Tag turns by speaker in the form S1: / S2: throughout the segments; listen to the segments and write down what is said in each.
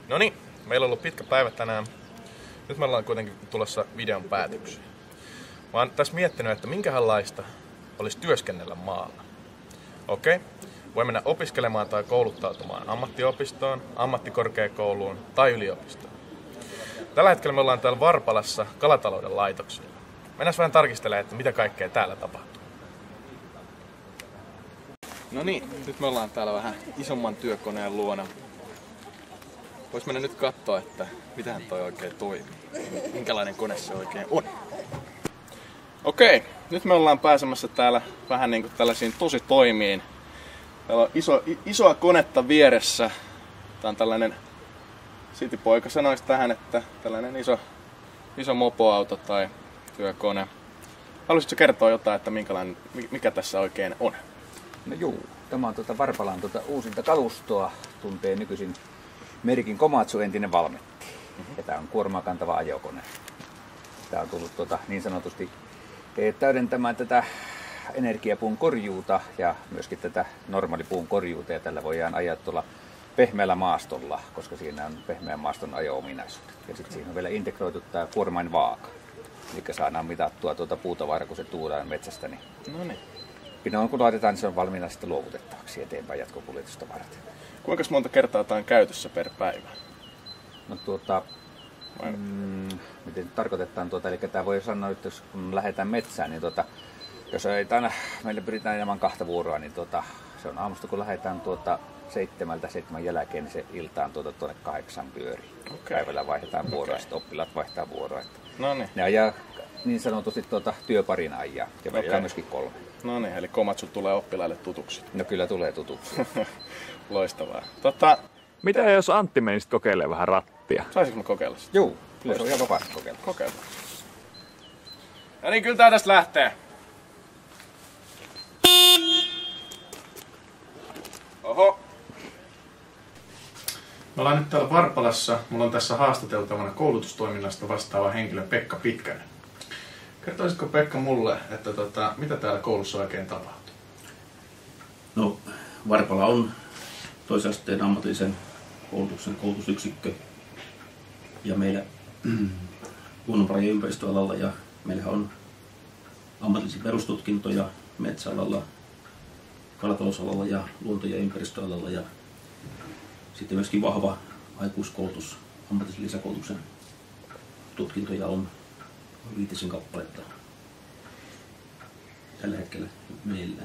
S1: No niin, meillä on ollut pitkä päivä tänään. Nyt me ollaan kuitenkin tulossa videon päätökseen. Mä oon tässä miettinyt, että minkälaista olisi työskennellä maalla. Okei, voi mennä opiskelemaan tai kouluttautumaan ammattiopistoon, ammattikorkeakouluun tai yliopistoon. Tällä hetkellä me ollaan täällä Varpalassa kalatalouden laitoksella. Mennään vähän tarkistelemaan, että mitä kaikkea täällä tapahtuu. No niin, nyt me ollaan täällä vähän isomman työkoneen luona. Vois mennä nyt katsoa, että mitähän toi oikein toimii. Minkälainen kone se oikein on. Okei, nyt me ollaan pääsemässä täällä vähän niinku tällaisiin tositoimiin. Täällä on isoa konetta vieressä. Tää on tällainen, citypoika sanoisi tähän, että tällainen iso mopoauto tai työkone. Haluaisitko kertoa jotain, että mikä tässä oikein on?
S2: No juu, tämä on Varpalan uusinta kalustoa, tuntee nykyisin merkin Komatsu, entinen Valmetti. Ja tämä on kuormaa kantava ajokone. Tämä on tullut niin sanotusti täydentämään tätä energiapuun korjuuta ja myöskin tätä normaalipuun korjuuta. Ja tällä voidaan ajaa tuolla pehmeällä maastolla, koska siinä on pehmeän maaston ajo-ominaisuudet. Ja sitten siinä on vielä integroitu tämä kuormain vaaka. Eli saadaan mitattua puutavaraa, kun se tuodaan metsästä.
S1: No niin.
S2: Pinoon kun laitetaan, niin se on valmiina sitten luovutettavaksi eteenpäin jatkokuljetusta varten.
S1: Kuinka monta kertaa tämä on käytössä per päivä?
S2: No miten tarkoitetaan eli tämä voi sanoa, että jos kun lähdetään metsään, niin jos meille pyritään ajamaan 2 vuoroa, niin se on aamusta kun lähdetään 7 jälkeen, niin se iltaan tuonne 8 pyörii. Okay. Päivällä vaihdetaan vuoroa, sitten oppilaat vaihtaa vuoroa.
S1: No niin.
S2: Ne ajaa niin sanotusti työparina ajaa ja välillä myöskin 3.
S1: No niin, eli Komatsu tulee oppilaille tutuksi.
S2: No kyllä tulee tutuksi.
S1: Loistavaa.
S3: Mitä jos Antti menisit kokeilemaan vähän rattia?
S1: Saisinko mä kokeilla sitä?
S2: Joo, kyllä se on ihan vapaasti kokeilla.
S1: Kokeillaan. Ja niin, kyllä tää tästä lähtee. Oho. Me ollaan nyt täällä Varpalassa. Mulla on tässä haastateltavana koulutustoiminnasta vastaava henkilö Pekka Pitkänen. Kertoisitko Pekka mulle, että mitä täällä koulussa oikein tapahtuu?
S4: No, Varpala on toisen asteen ammatillisen koulutuksen koulutusyksikkö ja meillä luonnonvara- ja ympäristöalalla ja meillä on ammatillisia perustutkintoja metsäalalla, kalatalousalalla ja luonto- ja ympäristöalalla ja sitten myöskin vahva aikuiskoulutus, ammatillisen lisäkoulutuksen tutkintoja on 5 kappaletta tällä hetkellä meillä.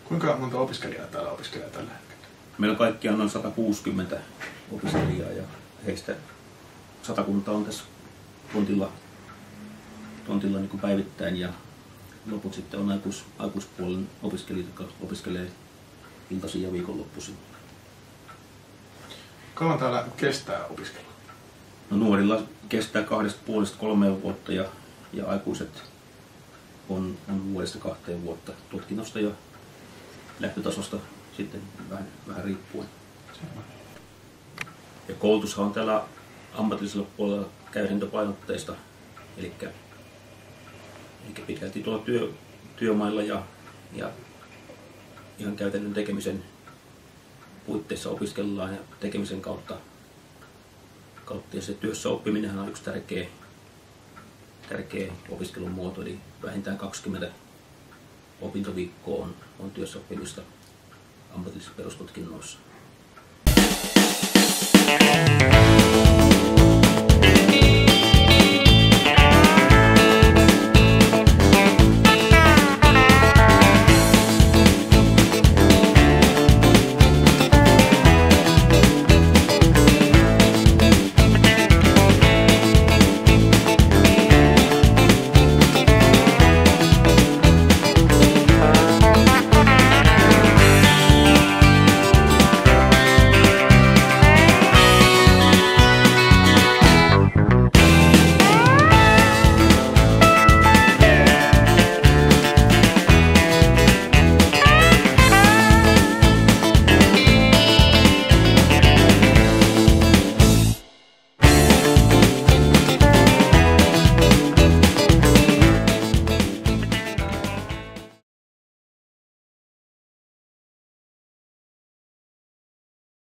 S1: Kuinka monta opiskelijaa täällä opiskelee tällä hetkellä?
S4: Meillä on kaikkiaan noin 160 opiskelijaa ja heistä 100 on tässä tontilla niin kuin päivittäin ja loput sitten on aikuispuolen opiskelijat, jotka opiskelee iltaisin ja viikonloppuisin.
S1: Kauan täällä kestää opiskella?
S4: No, nuorilla kestää 2,5–3 vuotta ja aikuiset on 1–2 vuotta tutkinnosta ja lähtötasosta sitten vähän riippuen. Ja koulutushan on täällä ammatillisella puolella käytäntöpainotteista, eli pitkälti tuolla työmailla ja ihan käytännön tekemisen puitteissa opiskellaan ja tekemisen kautta ja se työssä oppiminen on yksi tärkeä opiskelun muoto, eli vähintään 20 opintoviikkoa on työssä oppimista ammatillisissa perustutkinnoissa.